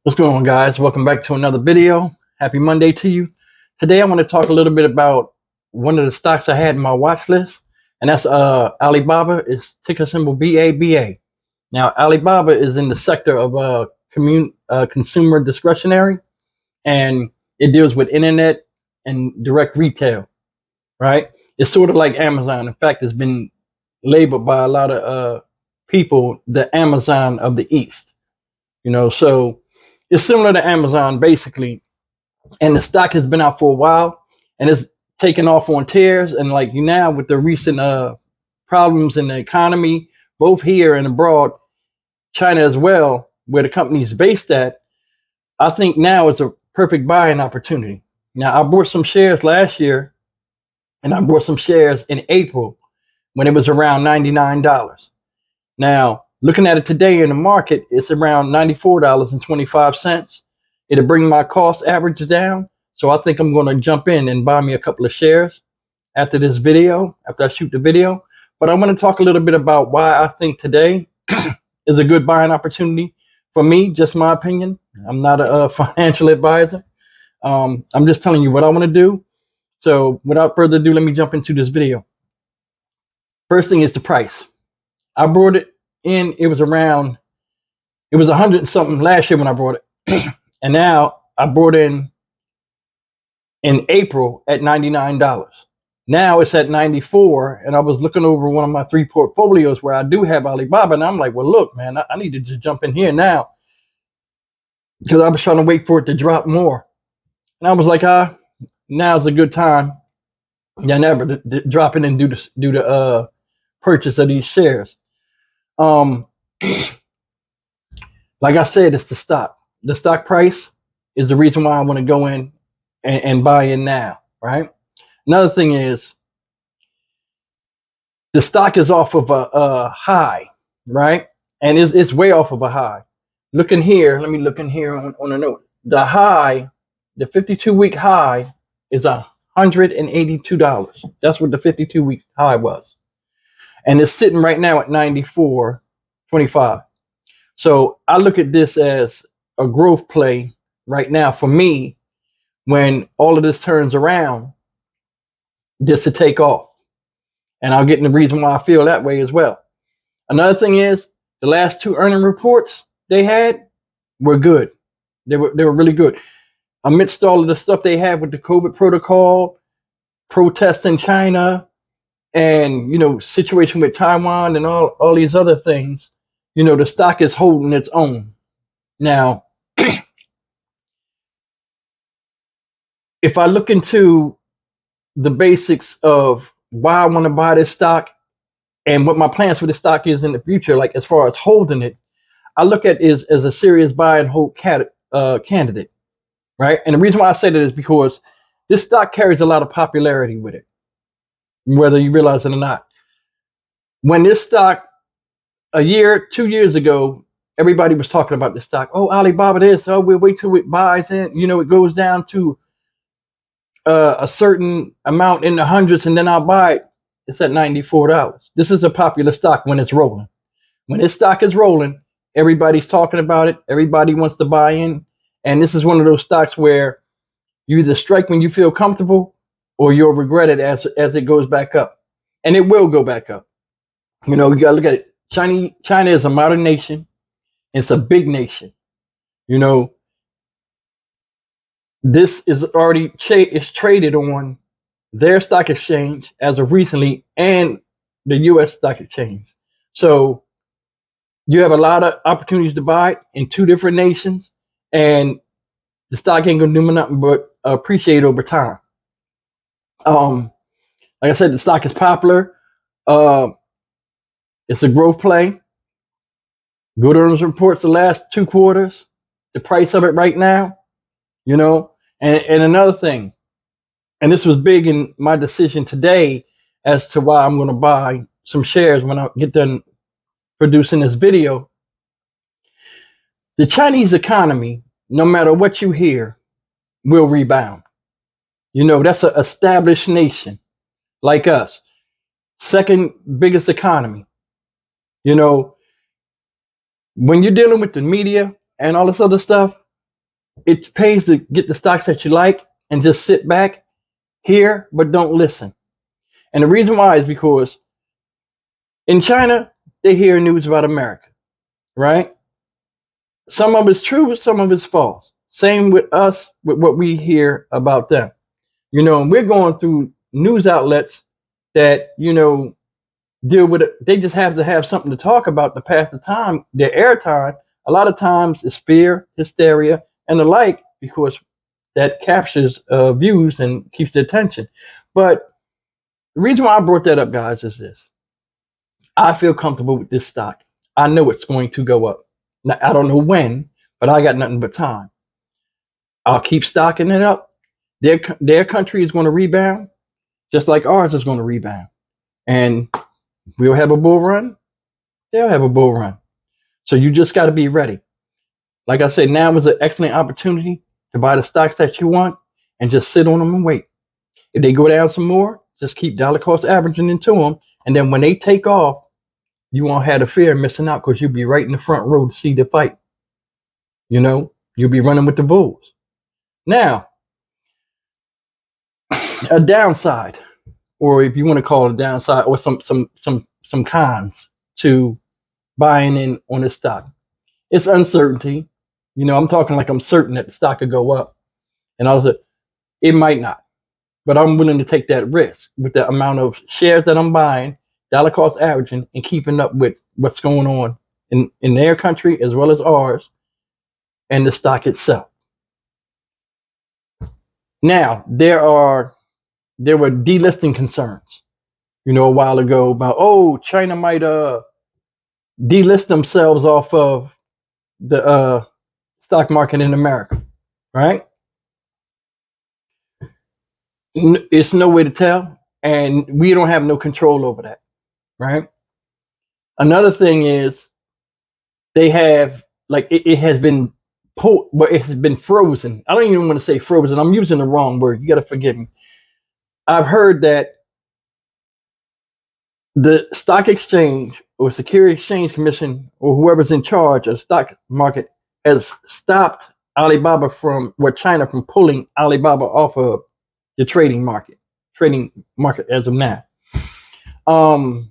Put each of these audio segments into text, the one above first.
What's going on, guys? Welcome back to another video. Happy Monday to you. Today I want to talk a little bit about one of the stocks I had in my watch list, and that's Alibaba. It's ticker symbol BABA. Now Alibaba is in the sector of consumer discretionary, and it deals with internet and direct retail, right? It's sort of like Amazon. In fact, it's been labeled by a lot of people the Amazon of the East. So it's similar to Amazon basically, and the stock has been out for a while, and it's taken off on tears. And like now with the recent problems in the economy, both here and abroad, China as well, where the company is based at, I think now is a perfect buying opportunity. Now I bought some shares last year, and I bought some shares in April when it was around $99. Now, looking at it today in the market, it's around $94.25. It'll bring my cost average down. So I think I'm going to jump in and buy me a couple of shares after this video, after I shoot the video. But I want to talk a little bit about why I think today is a good buying opportunity for me, just my opinion. I'm not a financial advisor. I'm just telling you what I want to do. So without further ado, let me jump into this video. First thing is the price. I brought it in, it was 100 and something last year when I brought it. And now I brought in April at $99. Now it's at 94, and I was looking over one of my three portfolios where I do have Alibaba, and I'm like, well, look, man, I need to just jump in here now, because I was trying to wait for it to drop more. And I was like, now's a good time. Yeah, never drop in and do the purchase of these shares. Like I said, it's the stock. The stock price is the reason why I want to go in and buy in now, right? Another thing is the stock is off of a high, right? And it's way off of a high. Looking here, let me look in here on a note. The high, the 52-week high is $182. That's what the 52-week high was. And it's sitting right now at 94.25. So I look at this as a growth play right now for me when all of this turns around, just to take off. And I'll get into the reason why I feel that way as well. Another thing is the last two earning reports they had were good. They were really good. Amidst all of the stuff they had with the COVID protocol, protests in China, and situation with Taiwan and all these other things, the stock is holding its own. Now, if I look into the basics of why I want to buy this stock and what my plans for the stock is in the future, like as far as holding it, I look at it as a serious buy and hold candidate, right? And the reason why I say that is because this stock carries a lot of popularity with it, whether you realize it or not. When this stock, a year, 2 years ago, everybody was talking about this stock. Oh, Alibaba this. Oh, we'll wait till it buys in. It goes down to a certain amount in the hundreds, and then I'll buy it. It's at $94. This is a popular stock when it's rolling. When this stock is rolling, everybody's talking about it. Everybody wants to buy in. And this is one of those stocks where you either strike when you feel comfortable or you'll regret it as it goes back up. And it will go back up. You got to look at it. China is a modern nation. It's a big nation. This is already is traded on their stock exchange as of recently and the U.S. stock exchange. So you have a lot of opportunities to buy it in two different nations, and the stock ain't gonna do nothing but appreciate over time. Like I said, the stock is popular. It's a growth play. Good earnings reports the last 2 quarters. The price of it right now, And another thing, and this was big in my decision today as to why I'm going to buy some shares when I get done producing this video. The Chinese economy, no matter what you hear, will rebound. That's an established nation like us. Second biggest economy. When you're dealing with the media and all this other stuff, it pays to get the stocks that you like and just sit back, hear, but don't listen. And the reason why is because in China, they hear news about America, right? Some of it's true, some of it's false. Same with us, with what we hear about them. And we're going through news outlets that, deal with it. They just have to have something to talk about to pass the time, their airtime. A lot of times it's fear, hysteria, and the like, because that captures views and keeps the attention. But the reason why I brought that up, guys, is this. I feel comfortable with this stock. I know it's going to go up. Now, I don't know when, but I got nothing but time. I'll keep stocking it up. Their country is going to rebound, just like ours is going to rebound. And we'll have a bull run. They'll have a bull run. So you just got to be ready. Like I said, now is an excellent opportunity to buy the stocks that you want and just sit on them and wait. If they go down some more, just keep dollar cost averaging into them. And then when they take off, you won't have the fear of missing out, because you'll be right in the front row to see the fight. You'll be running with the bulls. Now, a downside, or if you want to call it a downside, or some cons to buying in on this stock. It's uncertainty. I'm talking like I'm certain that the stock could go up, and I was like, it might not, but I'm willing to take that risk with the amount of shares that I'm buying, dollar cost averaging, and keeping up with what's going on in their country as well as ours, and the stock itself. Now, there were delisting concerns, a while ago about, China might delist themselves off of the stock market in America, right? It's no way to tell, and we don't have no control over that, right? Another thing is they have, like, it has been pulled, but it has been frozen. I don't even want to say frozen. I'm using the wrong word. You got to forgive me. I've heard that the stock exchange or Security Exchange Commission or whoever's in charge of the stock market has stopped Alibaba China from pulling Alibaba off of the trading market as of now. I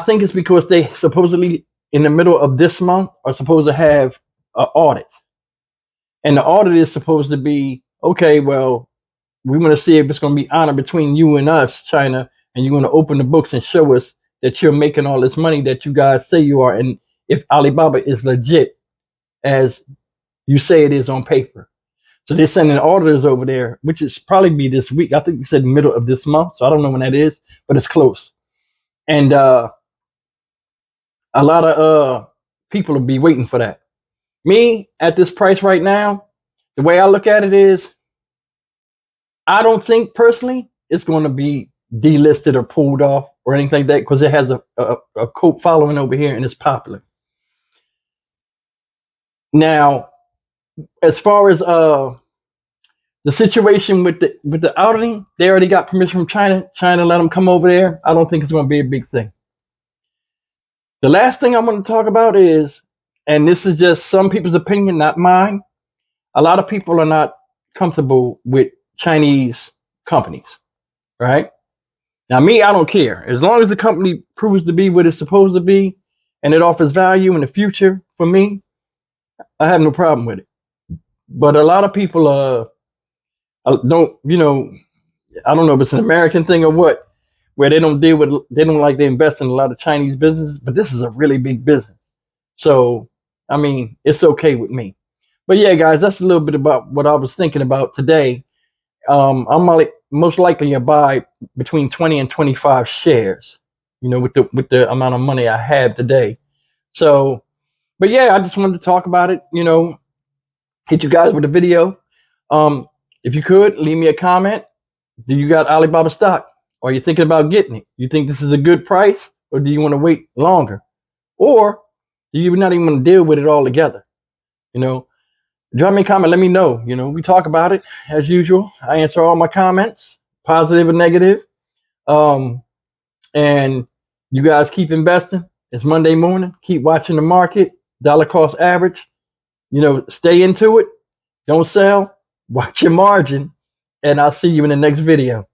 think it's because they supposedly in the middle of this month are supposed to have an audit, and the audit is supposed to be, okay, well, we want to see if it's going to be honor between you and us, China, and you're going to open the books and show us that you're making all this money that you guys say you are, and if Alibaba is legit as you say it is on paper. So they're sending auditors over there, which is probably be this week. I think you said middle of this month, so I don't know when that is, but it's close. And a lot of people will be waiting for that. Me, at this price right now, the way I look at it is, I don't think personally it's going to be delisted or pulled off or anything like that, because it has a cult following over here and it's popular. Now, as far as the situation with the auditing, they already got permission from China. China let them come over there. I don't think it's going to be a big thing. The last thing I want to talk about is, and this is just some people's opinion, not mine, a lot of people are not comfortable with Chinese companies, right? Now, me, I don't care. As long as the company proves to be what it's supposed to be and it offers value in the future for me, I have no problem with it. But a lot of people don't, I don't know if it's an American thing or what, where they don't like to invest in a lot of Chinese businesses, but this is a really big business. So, I mean, it's okay with me. But yeah, guys, that's a little bit about what I was thinking about today. I'm most likely to buy between 20 and 25 shares, with the amount of money I have today. So, but yeah, I just wanted to talk about it, hit you guys with a video. If you could, leave me a comment. Do you got Alibaba stock? Or are you thinking about getting it? You think this is a good price, or do you want to wait longer? Or do you not even want to deal with it all together? Drop me a comment. Let me know. We talk about it as usual. I answer all my comments, positive and negative. And you guys keep investing. It's Monday morning. Keep watching the market. Dollar cost average. Stay into it. Don't sell. Watch your margin. And I'll see you in the next video.